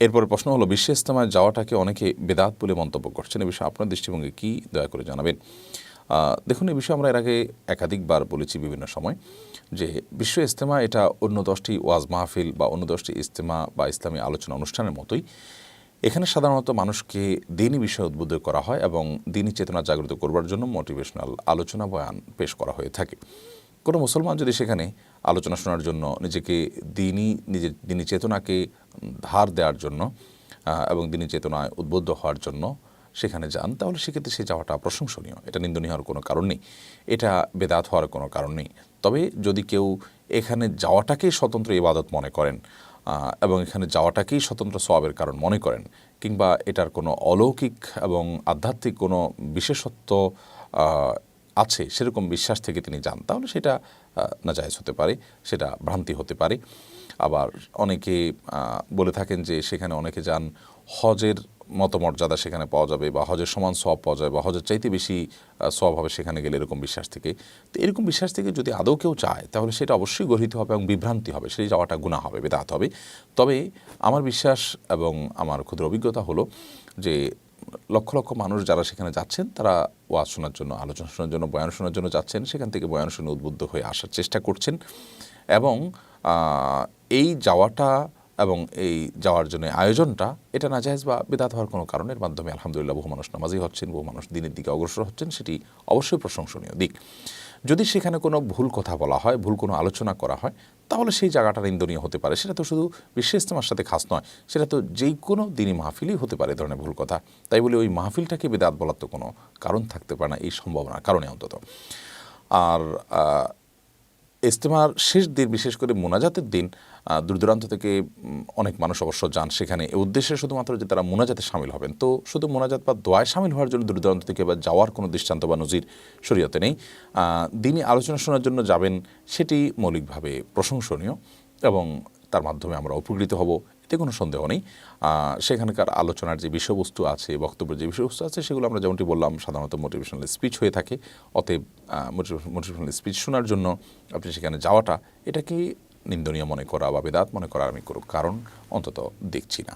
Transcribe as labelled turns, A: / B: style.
A: এরপরে প্রশ্ন হলো, বিশ্ব ইজতেমায় যাওয়াটাকে অনেকে বেদাত বলে মন্তব্য করছেন, এ বিষয়ে আপনার দৃষ্টিভঙ্গি কী, দয়া করে জানাবেন। দেখুন, এই বিষয়ে আমরা এর আগে একাধিকবার বলেছি বিভিন্ন সময় যে বিশ্ব ইজতেমা এটা অন্য 10টি ওয়াজ মাহফিল বা অন্য 10টি ইজতেমা বা ইসলামী আলোচনা অনুষ্ঠানের মতোই। এখানে সাধারণত মানুষকে দিনী বিষয়ে উদ্বুদ্ধ করা হয় এবং দিনী চেতনা জাগ্রত করবার জন্য মোটিভেশনাল আলোচনা বয়ান পেশ করা হয়ে থাকে। কোনো মুসলমান যদি সেখানে আলোচনা শোনার জন্য নিজের দিনী চেতনাকে ধার দেওয়ার জন্য এবং দিনী চেতনায় উদ্বুদ্ধ হওয়ার জন্য সেখানে যান, তাহলে সেক্ষেত্রে সে যাওয়াটা প্রশংসনীয়। এটা নিন্দনীয় হওয়ার কোনো কারণ নেই, এটা বেদাত হওয়ার কোনো কারণ নেই। তবে যদি কেউ এখানে যাওয়াটাকেই স্বতন্ত্র ইবাদত মনে করেন এবং এখানে যাওয়াটাকেই স্বতন্ত্র সওয়াবের কারণ মনে করেন, কিংবা এটার কোনো অলৌকিক এবং আধ্যাত্মিক কোনো বিশেষত্ব আছে সেরকম বিশ্বাস থেকে তিনি যান, তাহলে সেটা নাজায়েজ হতে পারে, সেটা ভ্রান্তি হতে পারে। আবার অনেকে বলে থাকেন যে সেখানে অনেকে যান হজের মতমর্যাদা সেখানে পাওয়া যাবে বা হজের সমান সওয়াব পাওয়া যাবে বা হজের চাইতে বেশি সওয়াব হবে সেখানে গেলে, এরকম বিশ্বাস থেকে। তো এরকম বিশ্বাস থেকে যদি আদৌ কেউ চায়, তাহলে সেটা অবশ্যই গর্হিত হবে এবং বিভ্রান্তি হবে, সেই যাওয়াটা গুনাহ হবে, বেদাত হবে। তবে আমার বিশ্বাস এবং আমার ক্ষুদ্র অভিজ্ঞতা হলো যে লক্ষ লক্ষ মানুষ যারা সেখানে যাচ্ছেন, তারা ওয়াজ শোনার জন্য, আলোচনা শোনার জন্য, বয়ান শোনার জন্য যাচ্ছেন, সেখান থেকে বয়ান শুনে উদ্বুদ্ধ হয়ে আসার চেষ্টা করছেন। এবং এই যাওয়াটা এবং এই যাওয়ার জন্য আয়োজনটা এটা নাজায়েজ বা বিদআত হওয়ার কোনো কারণের মাধ্যমে আলহামদুলিল্লাহ বহু মানুষ নামাজি হচ্ছেন, বহু মানুষ দিনের দিকে অগ্রসর হচ্ছেন, সেটি অবশ্যই প্রশংসনীয় দিক। যদি সেখানে কোনো ভুল কথা বলা হয়, ভুল কোনো আলোচনা করা হয়, তাহলে সেই জায়গাটা নিন্দনীয় হতে পারে। সেটা তো শুধু বিশ্ব ইজতেমার সাথে খাস নয়, সেটা তো যেই কোনো দিনই মাহফিলই হতে পারে ধরনের ভুল কথা। তাই বলে ওই মাহফিলটাকে বিদআত বলার তো কোনো কারণ থাকতে পারে না, এই সম্ভাবনার কারণে অন্তত। আর ইজতেমার শেষ দিন, বিশেষ করে মোনাজাতের দিন, দূর দূরান্ত থেকে অনেক মানুষ অবশ্য যান সেখানে এই উদ্দেশ্যে শুধুমাত্র যে তারা মোনাজাতে শামিল হবেন। তো শুধু মোনাজাত বা দোয়ায় শামিল হওয়ার জন্য দূর দূরান্ত থেকে বা যাওয়ার কোনো দৃষ্টান্ত বা নজির শরীয়তে নেই। দিনই আলোচনা শোনার জন্য যাবেন, সেটি মৌলিকভাবে প্রশংসনীয় এবং তার মাধ্যমে আমরা উপকৃত হব, এতে কোনো সন্দেহ নেই। সেখানকার আলোচনার যে বিষয়বস্তু আছে, বক্তব্যের যে বিষয়বস্তু আছে, সেগুলো আমরা যেমনটি বললাম সাধারণত মোটিভেশনাল স্পিচ হয়ে থাকে। অতএব মোটিভেশনাল স্পিচ শোনার জন্য আপনি সেখানে যাওয়াটা, এটাকে নিন্দনীয় মনে করা বা বেদাত মনে করা আমি কোনো কারণ অন্তত দেখছি না।